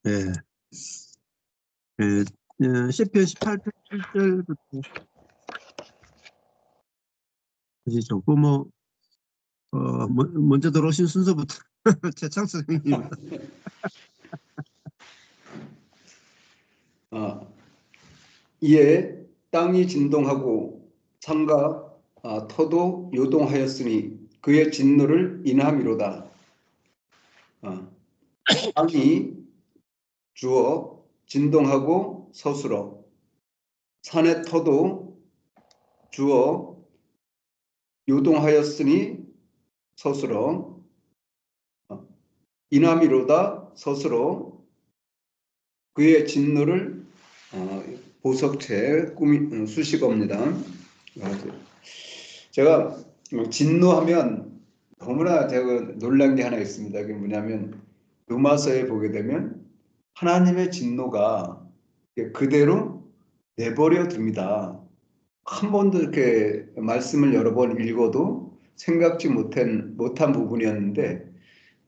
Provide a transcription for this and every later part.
예. 시편 18편 7절부터 이제 조금 먼저 들어오신 순서부터 최창수 형님입니다. 이에 땅이 진동하고 산과 터도 요동하였으니 그의 진노를 인함이로다. 땅이 주어 진동하고 서술어 산의 터도 주어 요동하였으니 서술어 인함이로다 서술어 그의 진노를 보석체 수식어입니다. 제가 진노하면 너무나 제가 놀란 게 하나 있습니다. 그게 뭐냐면 로마서에 보게 되면 하나님의 진노가 그대로 내버려 둡니다. 한 번도 이렇게 말씀을 여러 번 읽어도 생각지 못한 부분이었는데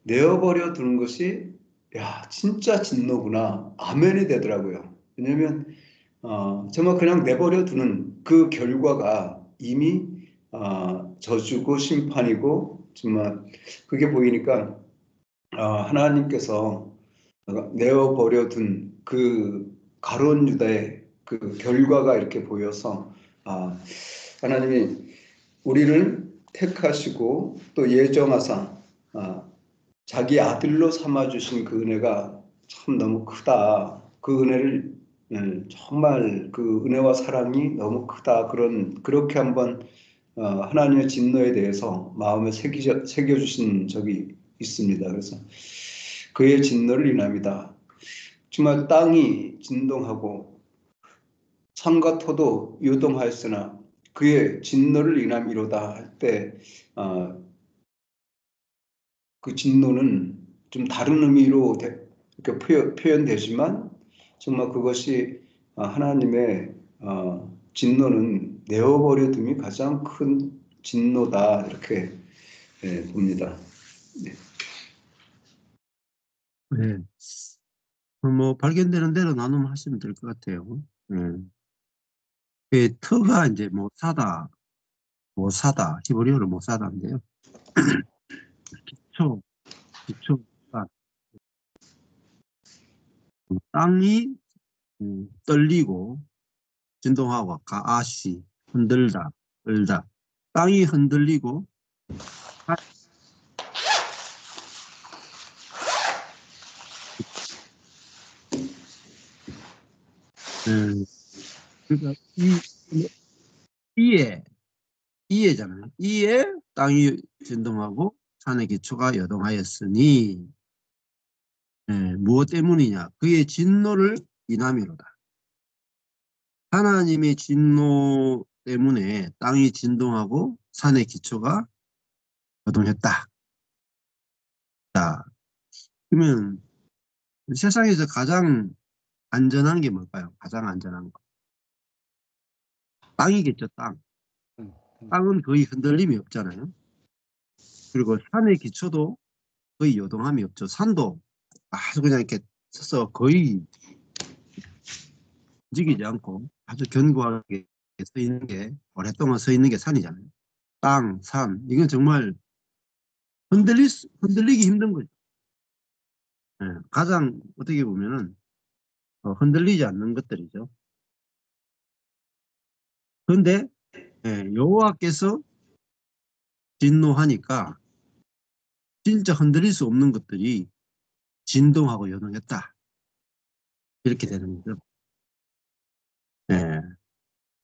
내어버려 두는 것이 야 진짜 진노구나 아멘이 되더라고요. 왜냐하면 정말 그냥 내버려 두는 그 결과가 이미 저주고 심판이고 정말 그게 보이니까 하나님께서 내어버려 둔 그 가룟 유다의 그 결과가 이렇게 보여서 하나님이 우리를 택하시고 또 예정하사 자기 아들로 삼아주신 그 은혜가 참 너무 크다. 그 은혜를 정말 그 은혜와 사랑이 너무 크다. 그렇게 한번 하나님의 진노에 대해서 마음에 새겨주신 적이 있습니다. 그래서 그의 진노를 인함이다. 정말 땅이 진동하고 산과 터도 요동하였으나 그의 진노를 인함이로다 할 때 그 진노는 좀 다른 의미로 이렇게 표현되지만 정말 그것이 하나님의 진노는 내어버려 둠이 가장 큰 진노다 이렇게 봅니다. 네. 네. 발견되는 대로 나눔하시면 될 것 같아요. 터가 이제 사다, 히브리어로 사다인데요. 기초가 땅이 떨리고 진동하고 아까 아시 흔들다, 떨다. 땅이 흔들리고 그러니까 이에잖아요. 이에 땅이 진동하고 산의 기초가 여동하였으니 무엇 때문이냐? 그의 진노를 인함이로다. 하나님의 진노 때문에 땅이 진동하고 산의 기초가 여동했다. 자, 그러면 세상에서 가장 안전한 게 뭘까요? 가장 안전한 거. 땅이겠죠, 땅. 땅은 거의 흔들림이 없잖아요. 그리고 산의 기초도 거의 요동함이 없죠. 산도 아주 그냥 이렇게 서서 거의 움직이지 않고 아주 견고하게 서 있는 게, 오랫동안 서 있는 게 산이잖아요. 땅, 산, 이건 정말 흔들리기 힘든 거죠. 가장 어떻게 보면은 흔들리지 않는 것들이죠. 그런데 여호와께서 진노하니까 진짜 흔들릴 수 없는 것들이 진동하고 요동했다. 이렇게 되는 거죠.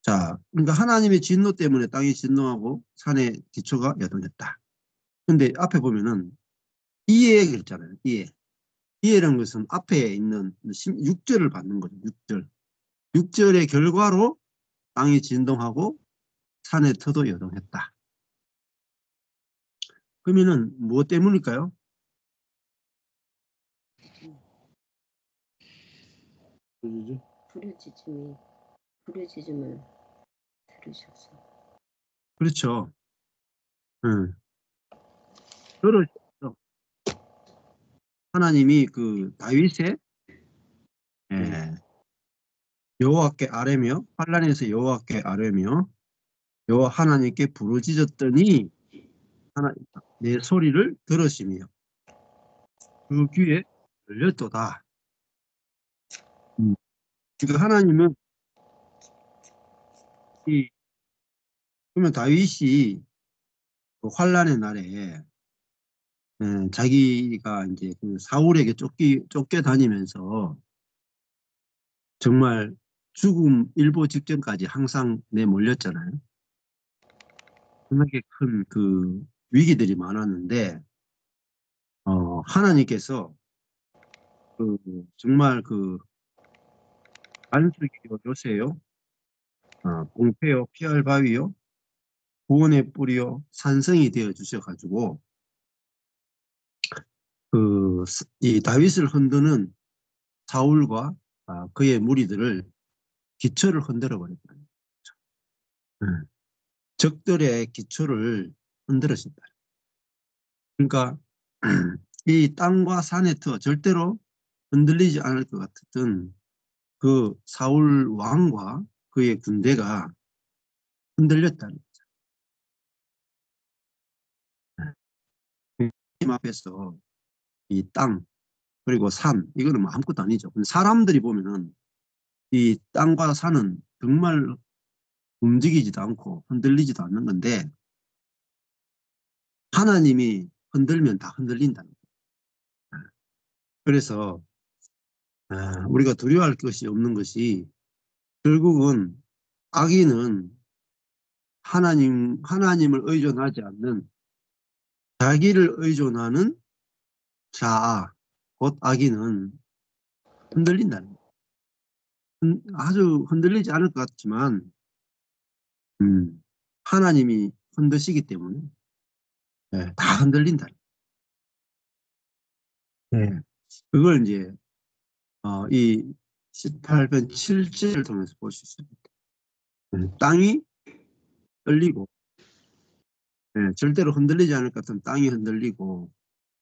자, 그러니까 하나님의 진노 때문에 땅이 진동하고 산의 기초가 요동했다. 근데 앞에 보면은 이해 그랬잖아요. 이해. 이해라는 것은 앞에 있는 6절을 받는 거죠. 6절. 6절의 결과로 땅이 진동하고 산의 터도 요동했다. 그러면은 무엇 때문일까요? 부르짖음을 들으셔서. 그렇죠. 들으셨죠. 하나님이 그 다윗의 예. 여호와께 아뢰며 환란에서 여호와께 아뢰며 여호와 하나님께 부르짖었더니 내 소리를 들으시며 그 귀에 열렸도다. 그러니까 하나님은 그러면 다윗이 그 환란의 날에 자기가 이제 그 사울에게 쫓겨 다니면서 정말 죽음 일보 직전까지 항상 내몰렸잖아요. 워낙에 큰 그 위기들이 많았는데 하나님께서 그 정말 그 안식이요 요새요 공패요 피할 바위요 구원의 뿌리요 산성이 되어 주셔가지고 그 이 다윗을 흔드는 사울과 그의 무리들을 기초를 흔들어 버렸다. 적들의 기초를 흔들었습니다. 그러니까 이 땅과 산의 터 절대로 흔들리지 않을 것 같았던 그 사울 왕과 그의 군대가 흔들렸다는 거죠. 하나님 앞에서 이 땅 그리고 산 이거는 뭐 아무것도 아니죠. 사람들이 보면은 이 땅과 산은 정말 움직이지도 않고 흔들리지도 않는 건데 하나님이 흔들면 다 흔들린다는 거예요. 그래서 우리가 두려워할 것이 없는 것이 결국은 악인은 하나님을 의존하지 않는 자기를 의존하는 자, 곧 악인은 흔들린다는 거예요. 아주 흔들리지 않을 것 같지만 하나님이 흔드시기 때문에 다 흔들린다. 네. 그걸 이제 이 18편 7절을 통해서 볼 수 있습니다. 땅이 떨리고 절대로 흔들리지 않을 것 같은 땅이 흔들리고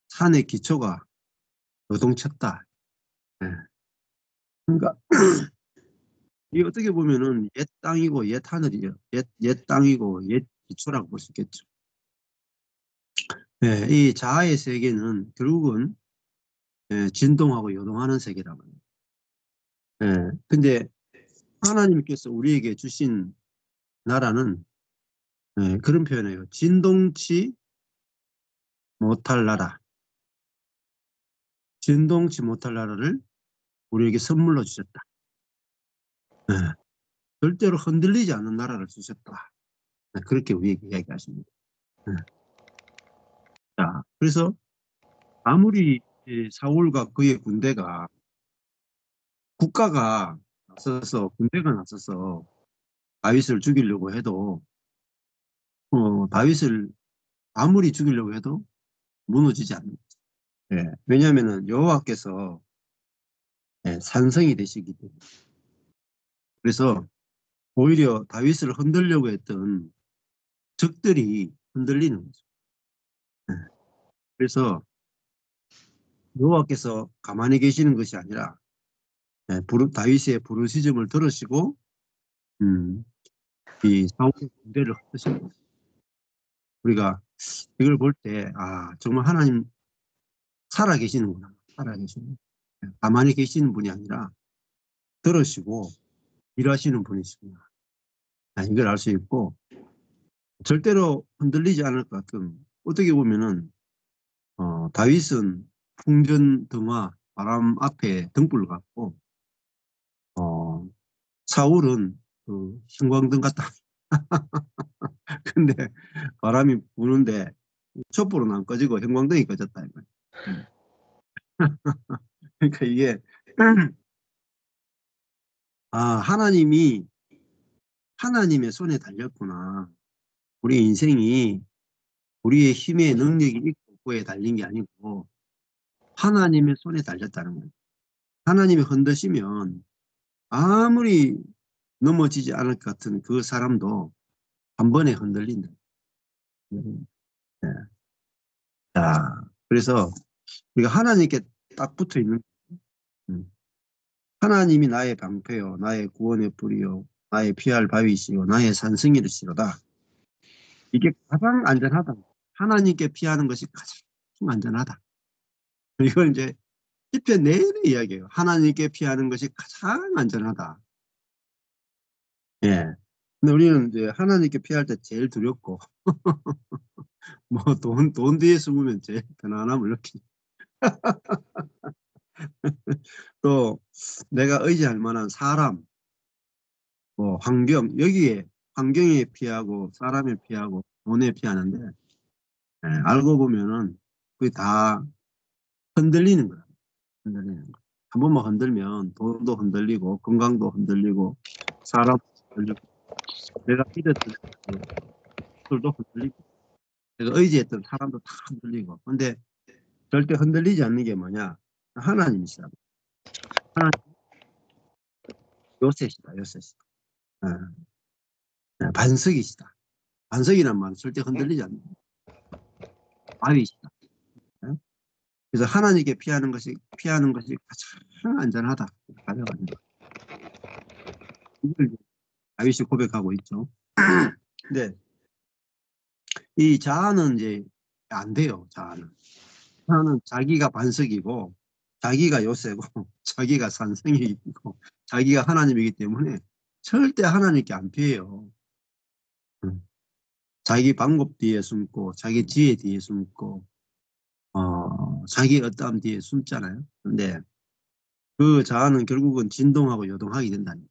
산의 기초가 요동쳤다. 그러니까 이 어떻게 보면은 옛 땅이고 옛 하늘이에요. 옛 땅이고 옛 기초라고 볼 수 있겠죠. 이 자아의 세계는 결국은 진동하고 요동하는 세계라고 해요. 근데 하나님께서 우리에게 주신 나라는 그런 표현이에요. 진동치 못할 나라. 진동치 못할 나라를 우리에게 선물로 주셨다. 절대로 흔들리지 않는 나라를 주셨다. 그렇게 우리에게 이야기하십니다. 자, 그래서 아무리 사울과 그의 군대가 국가가 나서서 군대가 나서서 다윗을 죽이려고 해도 다윗을 아무리 죽이려고 해도 무너지지 않는다. 왜냐하면 여호와께서 산성이 되시기 때문에. 그래서 오히려 다윗을 흔들려고 했던 적들이 흔들리는 거죠. 그래서 여호와께서 가만히 계시는 것이 아니라 다윗의 부르짖음을 들으시고 이 사울의 군대를 흩으신 거예요. 우리가 이걸 볼 때 정말 하나님 살아계시는구나. 살아계시는 가만히 계시는 분이 아니라 들으시고 일하시는 분이시구나. 이걸 알 수 있고 절대로 흔들리지 않을 것 같은 어떻게 보면은 다윗은 풍전등화 바람 앞에 등불 같고 사울은 그 형광등 같다. 근데 바람이 부는데 촛불은 안 꺼지고 형광등이 꺼졌다. 그러니까 이게 하나님이 하나님의 손에 달렸구나. 우리 인생이 우리의 힘의 능력이 있고 없고에 달린 게 아니고 하나님의 손에 달렸다는 거예요. 하나님이 흔드시면 아무리 넘어지지 않을 것 같은 그 사람도 한 번에 흔들린다. 네. 자, 그래서 우리가 하나님께 딱 붙어 있는 하나님이 나의 방패요, 나의 구원의 뿌리요, 나의 피할 바위시요, 나의 산성이시로다. 이게 가장 안전하다. 하나님께 피하는 것이 가장 안전하다. 이걸 이제 시편 내내 이야기해요. 하나님께 피하는 것이 가장 안전하다. 예. 근데 우리는 이제 하나님께 피할 때 제일 두렵고, 뭐 돈 뒤에 숨으면 제일 편안함을 느끼. 또 내가 의지할 만한 사람, 뭐 환경, 여기에 환경에 피하고 사람에 피하고 돈에 피하는데, 예, 알고 보면은 그게 다 흔들리는 거야. 흔들리는 거. 한 번만 흔들면 돈도 흔들리고 건강도 흔들리고 사람도 흔들리고 내가 믿었던 것들도 흔들리고 내가 의지했던 사람도 다 흔들리고. 근데 절대 흔들리지 않는 게 뭐냐? 하나님이시다. 하나님 요새시다. 요새시다. 반석이시다. 반석이란 말은 절대 흔들리지 않는 바위시다. 그래서 하나님께 피하는 것이 가장 안전하다. 가장 안전하다. 이걸 다윗이 고백하고 있죠. 근데 이 자아는 이제 안 돼요. 자아는 자기가 반석이고 자기가 요새고 자기가 산성이고 자기가 하나님이기 때문에 절대 하나님께 안 피해요. 자기 방법 뒤에 숨고 자기 지혜 뒤에 숨고 자기 어떠함 뒤에 숨잖아요. 근데 그 자아는 결국은 진동하고 요동하게 된다니.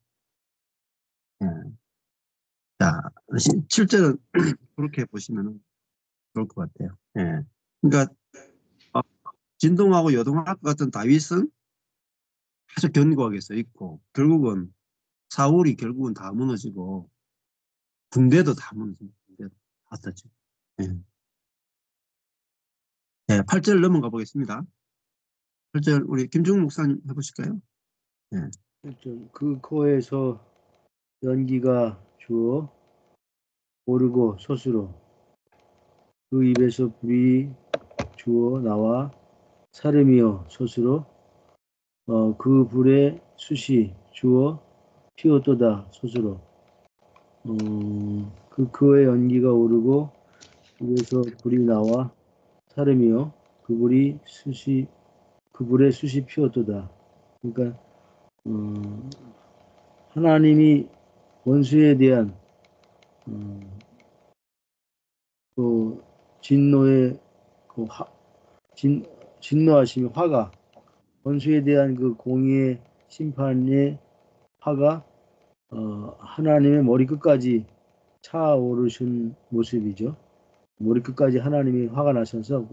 예. 자, 실제로 그렇게 보시면 좋을 것 같아요. 예. 그러니까 진동하고 요동할 것 같은 다윗은 아주 견고하게 서 있고 결국은 사울이 결국은 다 무너지고 군대도 다 무너지고 군대도 다 썼죠. 예. 네, 8절 넘어가 보겠습니다. 8절 우리 김중국 목사님 해보실까요? 예. 그 코에서 연기가 주어 오르고 솟으로 그 입에서 불이 주어 나와 사름이여 솟으로 그 불에 숯이 주어 피었도다 솟으로 그의 연기가 오르고 입에서 불이 나와 사름이여 그 불에 숯이 피었도다. 그러니까 하나님이 원수에 대한 그 진노의 그 진노하심의 화가 원수에 대한 그 공의의 심판의 화가 하나님의 머리끝까지 차오르신 모습이죠. 머리끝까지 하나님이 화가 나셔서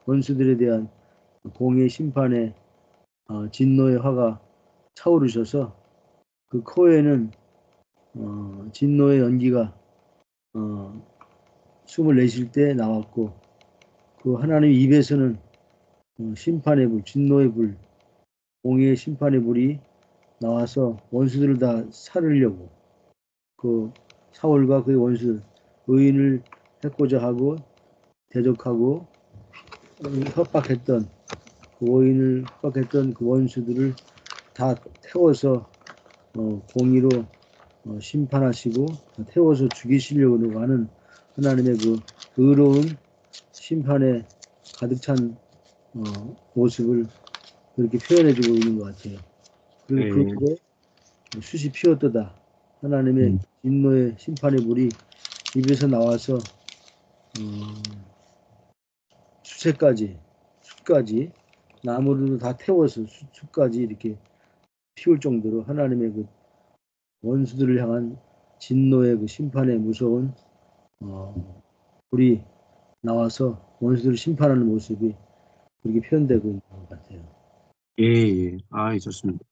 원수들에 대한 공의의 심판의 진노의 화가 차오르셔서 그 코에는 진노의 연기가 숨을 내쉴 때 나왔고 그 하나님 입에서는 심판의 불, 진노의 불, 공의의 심판의 불이 나와서 원수들을 다 살으려고 그 사울과 그의 원수들 의인을 해코자 하고 대적하고 협박했던 그 의인을 협박했던 그 원수들을 다 태워서 공의로 심판하시고 태워서 죽이시려고 하는 하나님의 그 의로운 심판에 가득 찬 모습을 그렇게 표현해주고 있는 것 같아요. 그리고 그 불에 숯이 피었도다. 하나님의 진노의 심판의 불이 입에서 나와서 숯까지 나무들도 다 태워서 숯까지 이렇게 피울 정도로 하나님의 그 원수들을 향한 진노의 그 심판의 무서운 불이 나와서 원수들을 심판하는 모습이 그렇게 표현되고 있는 것 같아요. 예. 좋습니다.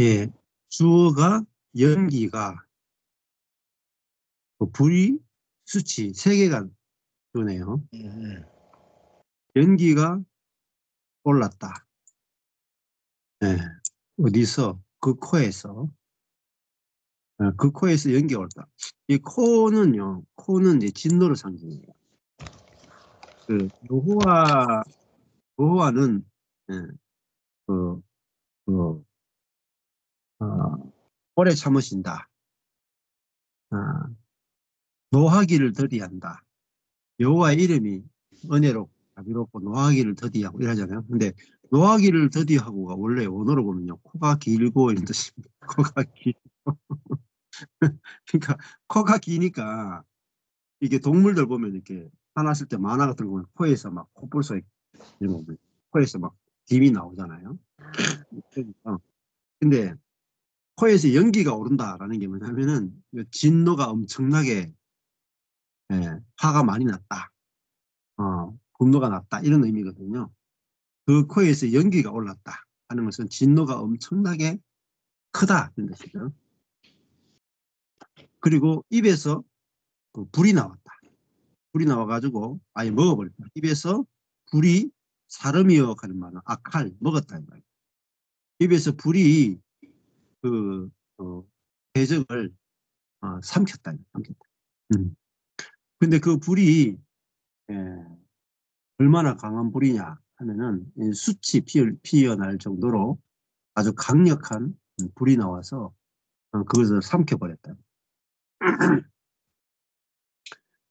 예. 주어가 연기가 불이 수치 세 개가 그러네요. 예. 연기가 올랐다. 예. 어디서? 그 코에서. 그 코에서 연기가 올랐다. 이 코는요. 코는 이제 진노를 상징해요. 그 여호와는 그, 그, 오래 참으신다. 어, 노하기를 더디한다. 여호와의 이름이 은혜롭고 자비롭고 노하기를 더디하고 이러잖아요. 근데 노하기를 더디하고가 원래 원어로 보면요, 코가 길고 이런 뜻입니다. 코가 길고. 그러니까 코가 기니까 이게 동물들 보면 이렇게 화났을 때 만화 같은 거 보면 코에서 막 코뿔 소리 이런 거 보면 코에서 막 김이 나오잖아요. 그러니까. 근데 코에서 연기가 오른다라는 게 뭐냐면은 진노가 엄청나게, 화가 많이 났다. 분노가 났다. 이런 의미거든요. 그 코에서 연기가 올랐다 하는 것은 진노가 엄청나게 크다. 이런 뜻이죠. 그리고 입에서 그 불이 나왔다. 불이 나와가지고 아예 먹어버렸다. 입에서 불이 사름이여 하는 말은 악할, 먹었다. 이 말이에요. 입에서 불이 그, 대적을 삼켰다. 삼켰다. 근데 그 불이, 예, 얼마나 강한 불이냐 하면은 숯이 피어날 정도로 아주 강력한 불이 나와서 그것을 삼켜버렸다.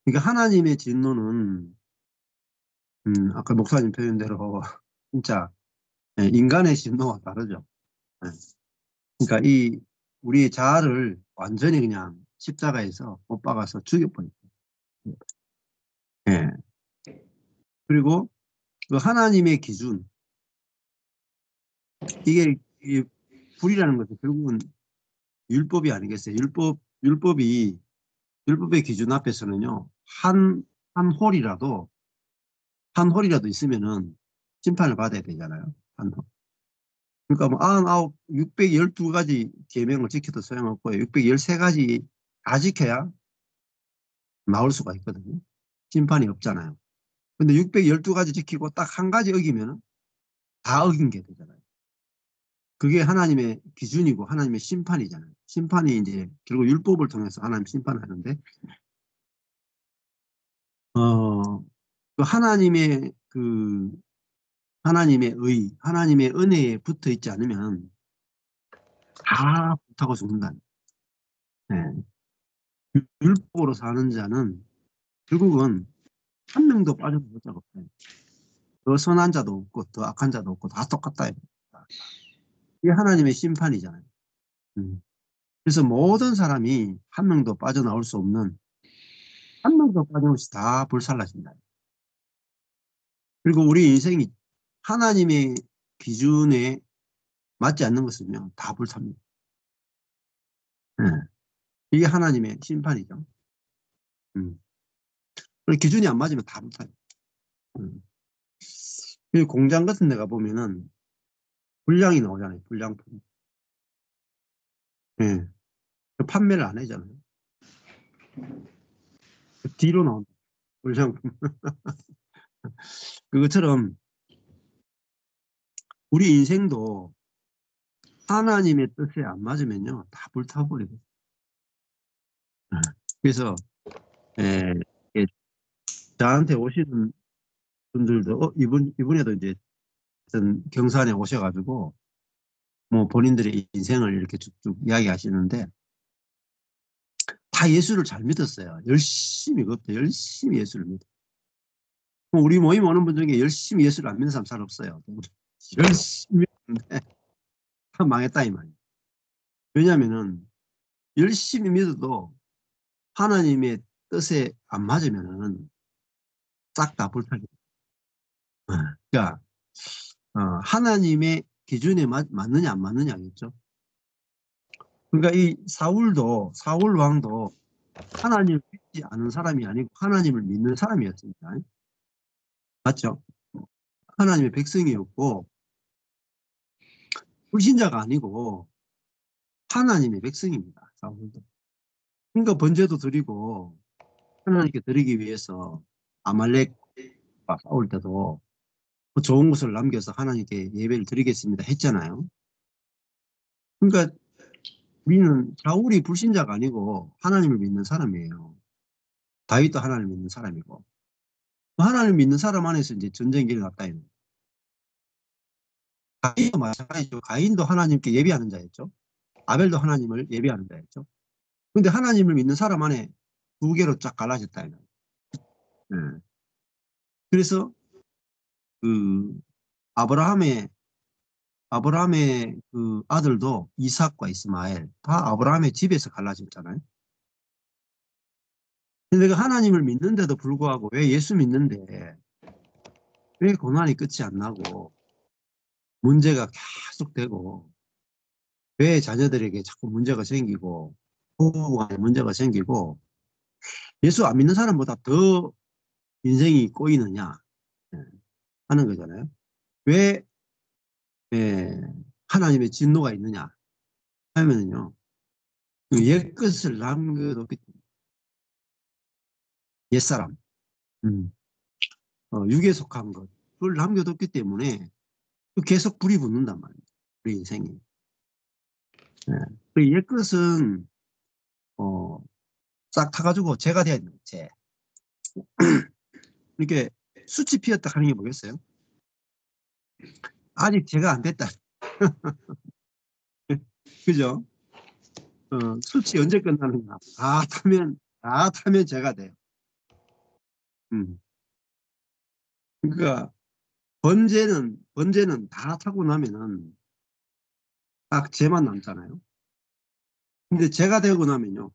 그러니까 하나님의 진노는 아까 목사님 표현대로 진짜, 인간의 진노와 다르죠. 예. 그러니까 이 우리의 자아를 완전히 그냥 십자가에서 못 박아서 죽여버렸다. 예. 그리고 그 하나님의 기준, 이게 이 불이라는 것은 결국은 율법이 아니겠어요. 율법의 기준 앞에서는요, 한 홀이라도 있으면은 심판을 받아야 되잖아요. 한 홀. 그러니까 뭐 99, 612가지 계명을 지켜도 소용없고요. 613가지 다 지켜야 나올 수가 있거든요. 심판이 없잖아요. 근데 612가지 지키고 딱 한 가지 어기면 다 어긴 게 되잖아요. 그게 하나님의 기준이고 하나님의 심판이잖아요. 심판이 이제 결국 율법을 통해서 하나님 심판하는데, 그 하나님의 하나님의 은혜에 붙어 있지 않으면 다 불타고 죽는다. 네. 율법으로 사는 자는 결국은 한 명도 빠져나올 자가 없어요. 더 선한 자도 없고 더 악한 자도 없고 다 똑같다. 이게 하나님의 심판이잖아요. 그래서 모든 사람이 한 명도 빠져나올 수 없는, 한 명도 빠짐없이 다 불살라진다. 그리고 우리 인생이 하나님의 기준에 맞지 않는 것은요, 다 불삽니다. 네. 이게 하나님의 심판이죠. 기준이 안 맞으면 다 불타요. 공장 같은 데 가보면은 불량이 나오잖아요. 불량품. 예. 판매를 안 하잖아요. 뒤로 나온다. 불량품. 그것처럼 우리 인생도 하나님의 뜻에 안 맞으면요, 다 불타버리고. 그래서, 저한테 오시는 분들도, 이분에도 이제 어떤 경산에 오셔가지고, 뭐 본인들의 인생을 이렇게 쭉쭉 이야기하시는데, 다 예수를 잘 믿었어요. 열심히, 그것도 열심히 예수를 믿어. 우리 모임 오는 분 중에 열심히 예수를 안 믿는 사람 잘 없어요. 열심히 믿는데, 다 망했다, 이 말이에요. 왜냐면은, 열심히 믿어도 하나님의 뜻에 안 맞으면은 싹 다 불타게. 그러니까, 하나님의 기준에 맞느냐, 안 맞느냐겠죠. 그러니까 이 사울 왕도 하나님을 믿지 않은 사람이 아니고 하나님을 믿는 사람이었습니다. 맞죠? 하나님의 백성이었고, 불신자가 아니고 하나님의 백성입니다. 사울도. 그러니까 번제도 드리고 하나님께 드리기 위해서 아말렉과 싸울 때도 좋은 것을 남겨서 하나님께 예배를 드리겠습니다 했잖아요. 그러니까 우리는 사울이 불신자가 아니고 하나님을 믿는 사람이에요. 다윗도 하나님을 믿는 사람이고. 하나님을 믿는 사람 안에서 이제 전쟁이 일어났다. 가인도 마찬가지죠. 가인도 하나님께 예비하는 자였죠. 아벨도 하나님을 예비하는 자였죠. 근데 하나님을 믿는 사람 안에 두 개로 쫙 갈라졌다. 네. 그래서 그 아브라함의 그 아들도 이삭과 이스마엘 다 아브라함의 집에서 갈라졌잖아요. 근데 내가 하나님을 믿는데도 불구하고 왜 예수 믿는데 왜 고난이 끝이 안 나고 문제가 계속되고 왜 자녀들에게 자꾸 문제가 생기고 부부간에 문제가 생기고 예수 안 믿는 사람보다 더 인생이 꼬이느냐 하는 거잖아요. 왜 하나님의 진노가 있느냐 하면은요. 그 옛것을 남겨뒀기 때문에 옛사람 육에 속한 것 그걸 남겨뒀기 때문에 계속 불이 붙는단 말이에요. 우리 인생이. 그 옛것은 싹 타가지고 죄가 되어 있는 죄. 이렇게 숯이 피었다 하는 게 뭐겠어요? 아직 죄가 안 됐다. 그죠? 숯이 언제 끝나는가? 다 타면 죄가 돼요. 그러니까 번제는 다 타고 나면은 딱 죄만 남잖아요. 근데 죄가 되고 나면요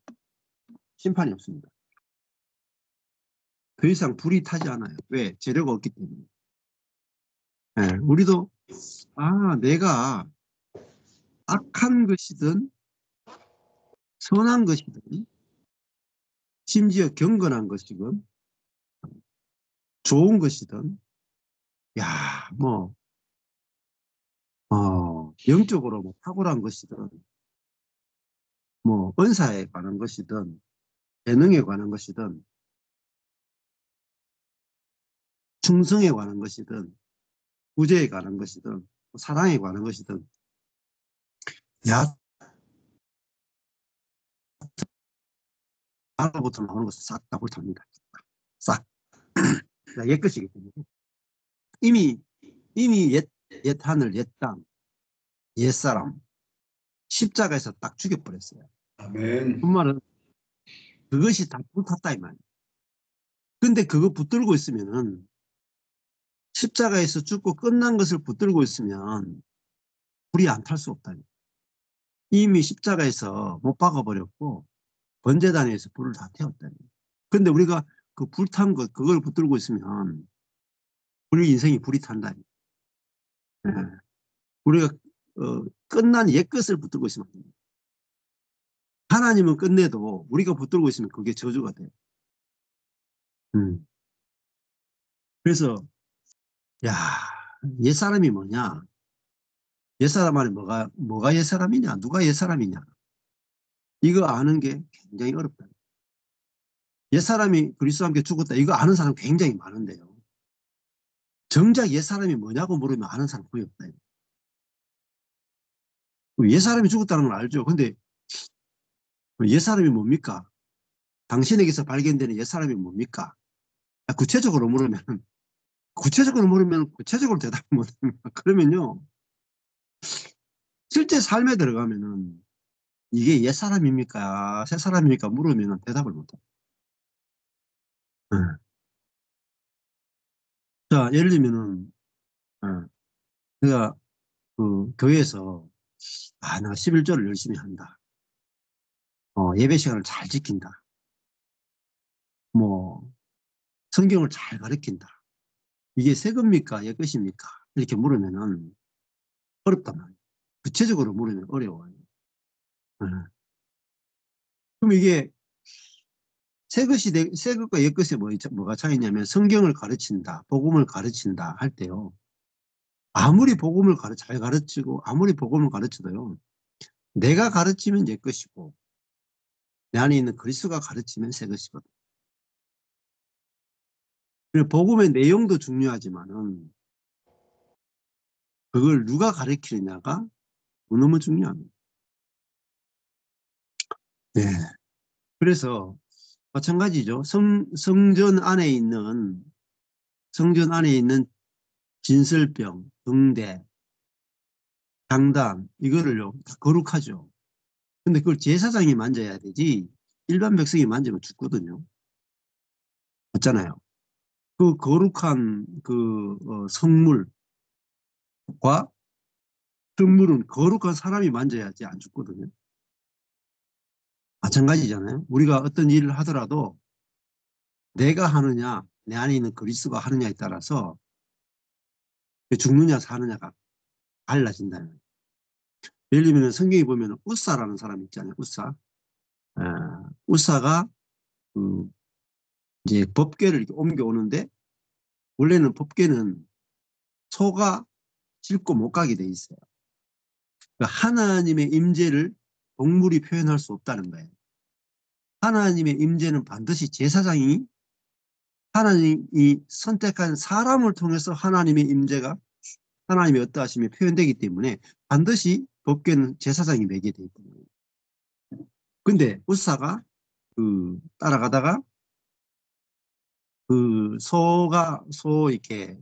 심판이 없습니다. 더 이상 불이 타지 않아요. 왜? 재료가 없기 때문에. 우리도 내가 악한 것이든 선한 것이든 심지어 경건한 것이든 좋은 것이든 영적으로 뭐 탁월한 것이든 뭐 은사에 관한 것이든 재능에 관한 것이든 충성에 관한 것이든 구제에 관한 것이든 사랑에 관한 것이든 하나부터 나오는 것은 싹 다 불탑니다. 싹. 옛 것이기 때문에 이미 옛 하늘, 옛 땅, 옛 사람 십자가에서 딱 죽여버렸어요. 아멘. 그 말은 그것이 다 불탔다 이 말이에요. 근데 그거 붙들고 있으면은 십자가에서 죽고 끝난 것을 붙들고 있으면 불이 안 탈 수 없다. 이미 십자가에서 못 박아버렸고 번제단에서 불을 다 태웠다. 근데 우리가 그 불탄 것 그걸 붙들고 있으면 우리 인생이 불이 탄다. 우리가 끝난 옛 것을 붙들고 있으면 안 됩니다. 하나님은 끝내도 우리가 붙들고 있으면 그게 저주가 돼요. 그래서 옛사람이 뭐냐? 옛사람 안에 뭐가 옛사람이냐? 누가 옛사람이냐? 이거 아는 게 굉장히 어렵다. 옛사람이 그리스도와 함께 죽었다. 이거 아는 사람 굉장히 많은데요. 정작 옛사람이 뭐냐고 물으면 아는 사람 거의 없다. 옛사람이 죽었다는 걸 알죠. 근데 옛사람이 뭡니까? 당신에게서 발견되는 옛사람이 뭡니까? 구체적으로 물으면 구체적으로 대답 못합니다. 그러면요. 실제 삶에 들어가면은 이게 옛사람입니까? 새사람입니까? 물으면 대답을 못합니다. 자, 예를 들면은 내가 그 교회에서 내가 11조를 열심히 한다. 예배 시간을 잘 지킨다. 뭐 성경을 잘 가르친다. 이게 새 겁니까? 옛 것입니까? 이렇게 물으면은 어렵단 말이에요. 구체적으로 물으면 어려워요. 그럼 이게 새 것과 옛 것에 뭐가 차이냐면 성경을 가르친다, 복음을 가르친다 할 때요. 아무리 복음을 잘 가르치고 아무리 복음을 가르쳐도요. 내가 가르치면 옛 것이고 내 안에 있는 그리스도가 가르치면 새 것이거든. 복음의 내용도 중요하지만은 그걸 누가 가르치느냐가 너무 중요합니다. 네. 그래서 마찬가지죠. 성전 안에 있는 진설병, 등대, 장단 이거를요 다 거룩하죠. 근데 그걸 제사장이 만져야 되지 일반 백성이 만지면 죽거든요. 맞잖아요. 그 거룩한 그 성물과 성물은 거룩한 사람이 만져야지 안 죽거든요. 마찬가지잖아요. 우리가 어떤 일을 하더라도 내가 하느냐 내 안에 있는 그리스도가 하느냐에 따라서 죽느냐 사느냐가 달라진다는 거예요. 예를 들면 성경에 보면 우사라는 사람이 있잖아요. 우사. 우사가 그 이제 법궤를 이렇게 옮겨오는데 원래는 법궤는 소가 싣고 못 가게 돼 있어요. 그러니까 하나님의 임재를 동물이 표현할 수 없다는 거예요. 하나님의 임재는 반드시 제사장이 하나님이 선택한 사람을 통해서 하나님의 임재가 하나님의 어떠하심이 표현되기 때문에 반드시 법궤는 제사장이 매게 돼 있던 거예요. 근데 우사가 따라가다가 이렇게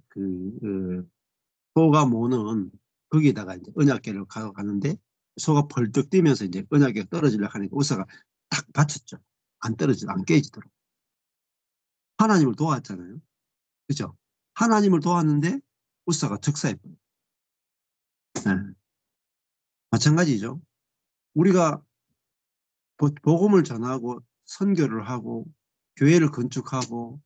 소가 모는 거기에다가 이제 언약궤를 가져가는데 소가 벌떡 뛰면서 이제 언약궤가 떨어지려고 하니까 우사가 딱 받쳤죠. 안 깨지도록. 하나님을 도왔잖아요. 그죠? 하나님을 도왔는데 우사가 즉사해버려요. 네. 마찬가지죠. 우리가 복음을 전하고 선교를 하고 교회를 건축하고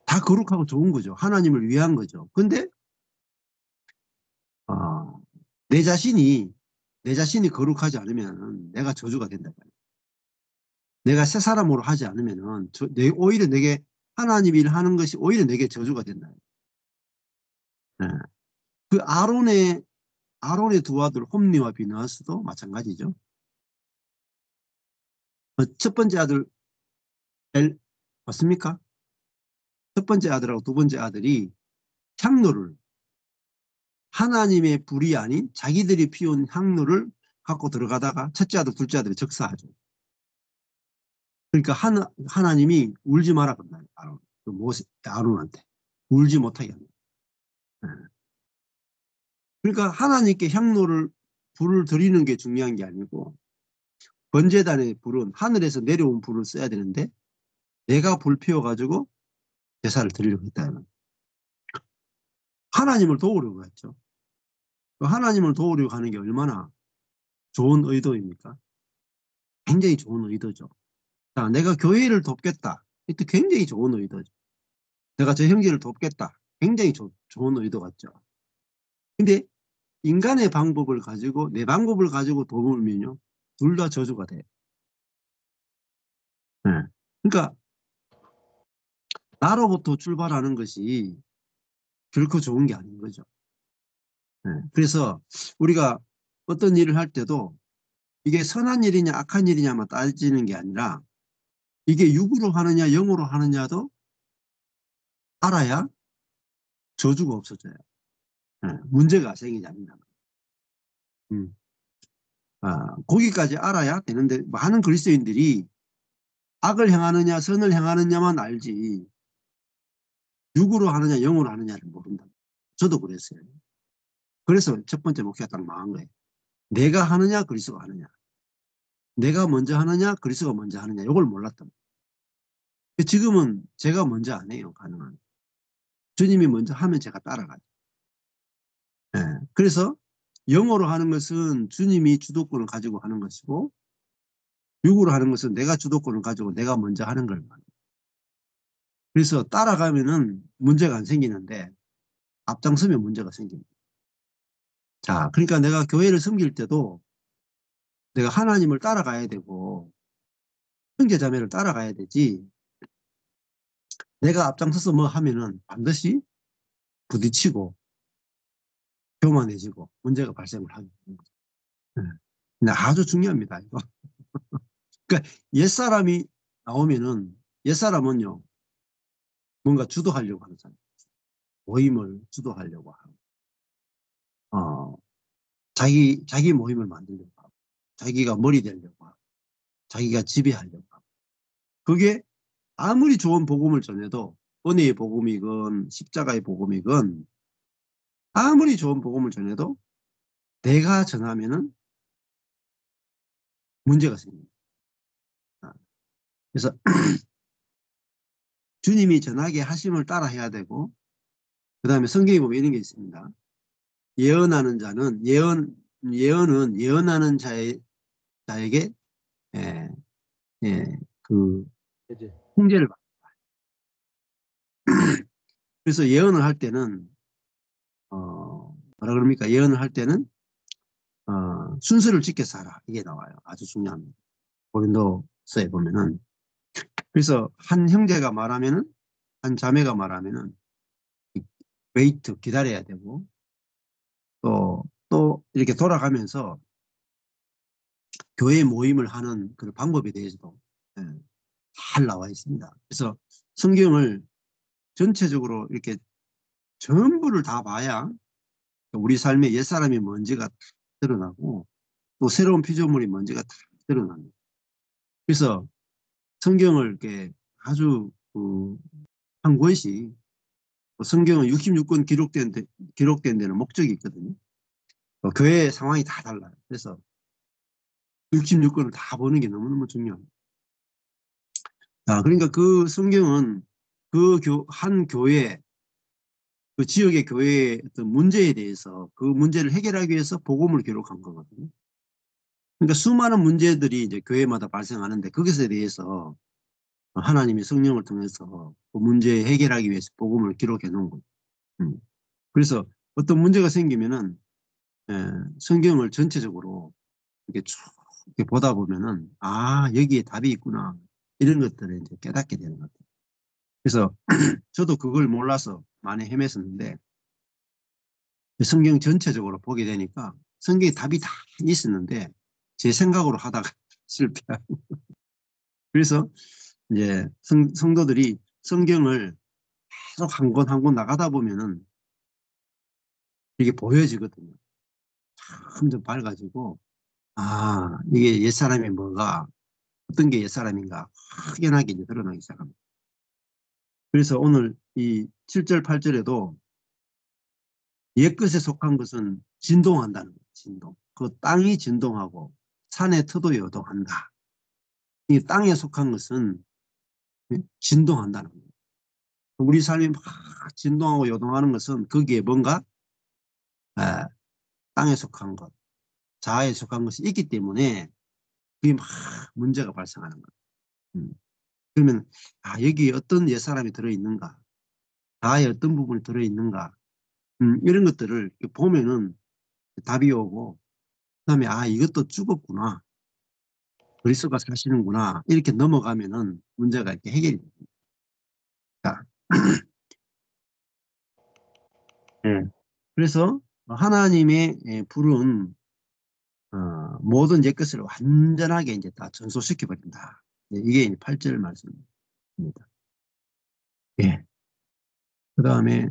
다 거룩하고 좋은 거죠. 하나님을 위한 거죠. 근데 내 자신이 거룩하지 않으면 내가 저주가 된다. 내가 새 사람으로 하지 않으면 오히려 내게 하나님 일하는 것이 오히려 내게 저주가 된다. 네. 그 아론의 두 아들 홈리와 비느하스도 마찬가지죠. 첫 번째 아들 맞습니까? 첫 번째 아들하고 두 번째 아들이 향로를 하나님의 불이 아닌 자기들이 피운 향로를 갖고 들어가다가 첫째 아들 둘째 아들이 적사하죠. 그러니까 하나님이 울지 마라 그런다. 아론한테 울지 못하게 합니다. 그러니까 하나님께 불을 드리는 게 중요한 게 아니고 번제단의 불은 하늘에서 내려온 불을 써야 되는데 내가 불 피워가지고 제사를 드리려고 했다는 하나님을 도우려고 했죠. 하나님을 도우려고 하는 게 얼마나 좋은 의도입니까? 굉장히 좋은 의도죠. 자, 내가 교회를 돕겠다. 이것도 굉장히 좋은 의도죠. 내가 저 형제를 돕겠다. 굉장히 좋은 의도 같죠. 근데 인간의 방법을 가지고 내 방법을 가지고 도우면요. 둘 다 저주가 돼요. 네. 그러니까 나로부터 출발하는 것이 결코 좋은 게 아닌 거죠. 네. 그래서 우리가 어떤 일을 할 때도 이게 선한 일이냐 악한 일이냐만 따지는 게 아니라 이게 육으로 하느냐 영으로 하느냐도 알아야 저주가 없어져요. 네. 문제가 생기지 않는다. 거기까지 알아야 되는데 많은 그리스도인들이 악을 행하느냐 선을 행하느냐만 알지 육으로 하느냐 영으로 하느냐를 모른다. 저도 그랬어요. 그래서 첫 번째 목회가 딱 망한 거예요. 내가 하느냐 그리스도가 하느냐. 내가 먼저 하느냐 그리스도가 먼저 하느냐 이걸 몰랐던 거예요. 지금은 제가 먼저 안 해요. 가능한. 주님이 먼저 하면 제가 따라가죠. 네. 그래서 영어로 하는 것은 주님이 주도권을 가지고 하는 것이고 육으로 하는 것은 내가 주도권을 가지고 내가 먼저 하는 걸 말해요. 그래서 따라가면은 문제가 안 생기는데 앞장서면 문제가 생깁니다. 자, 그러니까 내가 교회를 섬길 때도 내가 하나님을 따라가야 되고 형제자매를 따라가야 되지 내가 앞장서서 뭐 하면은 반드시 부딪히고 교만해지고 문제가 발생을 하게 되는 거죠. 근데 아주 중요합니다. 이거. 그러니까 옛사람이 나오면은 옛사람은요 뭔가 주도하려고 하잖아요. 모임을 주도하려고 하고 자기 모임을 만들려고 하고 자기가 머리 되려고 하고 자기가 지배하려고 하고 그게 아무리 좋은 복음을 전해도 은혜의 복음이건 십자가의 복음이건 아무리 좋은 복음을 전해도 내가 전하면은 문제가 생깁니다. 그래서 주님이 전하게 하심을 따라 해야 되고, 그 다음에 성경에 보면 이런 게 있습니다. 예언하는 자는 예언은 예언하는 자에게 예, 그 이제 훈계를 받. 그래서 예언을 할 때는 뭐라 그럽니까? 예언을 할 때는 순서를 지켜서 하라, 이게 나와요. 아주 중요합니다. 고린도서에 보면은. 그래서 한 형제가 말하면은, 한 자매가 말하면은 웨이트, 기다려야 되고, 또 이렇게 돌아가면서 교회 모임을 하는 그 방법에 대해서도 예, 잘 나와 있습니다. 그래서 성경을 전체적으로 이렇게 전부를 다 봐야 우리 삶의 옛사람이 뭔지가 다 드러나고, 또 새로운 피조물이 뭔지가 다 드러납니다. 그래서 성경을 이렇게 아주 한 권씩, 성경은 66권 기록된 데는 목적이 있거든요. 교회 상황이 다 달라요. 그래서 66권을 다 보는 게 너무너무 중요합니다. 그러니까 그 성경은 한 교회, 그 지역의 교회의 어떤 문제에 대해서 그 문제를 해결하기 위해서 복음을 기록한 거거든요. 그러니까 수많은 문제들이 이제 교회마다 발생하는데, 그것에 대해서 하나님이 성령을 통해서 그 문제 해결하기 위해서 복음을 기록해 놓은 거예요. 그래서 어떤 문제가 생기면은 성경을 전체적으로 이렇게 쭉 이렇게 보다 보면은 여기에 답이 있구나, 이런 것들을 이제 깨닫게 되는 것 같아요. 그래서 저도 그걸 몰라서 많이 헤맸었는데, 성경 전체적으로 보게 되니까 성경에 답이 다 있었는데 제 생각으로 하다가 실패하고. 그래서 이제 성도들이 성경을 계속 한 권 한 권 나가다 보면은 이게 보여지거든요. 점점 밝아지고, 이게 옛사람이 뭐가, 어떤 게 옛사람인가 확연하게 이제 드러나기 시작합니다. 그래서 오늘 이 7절 8절에도 옛것에 속한 것은 진동한다는 거예요. 진동. 그 땅이 진동하고 산의 터도 요동한다. 이 땅에 속한 것은 진동한다는 거예요. 우리 삶이 막 진동하고 요동하는 것은 거기에 뭔가 땅에 속한 것, 자아에 속한 것이 있기 때문에 그게 막 문제가 발생하는 거예요. 그러면 여기에 어떤 옛사람이 들어있는가, 자아에 어떤 부분이 들어있는가, 이런 것들을 보면은 답이 오고, 그다음에 이것도 죽었구나, 그리스도가 사시는구나, 이렇게 넘어가면은 문제가 이렇게 해결이 됩니다. 자, 그래서 하나님의 부른 모든 옛것을 완전하게 이제 다 전소시켜 버린다. 이게 8절 말씀입니다. 예. 그 다음에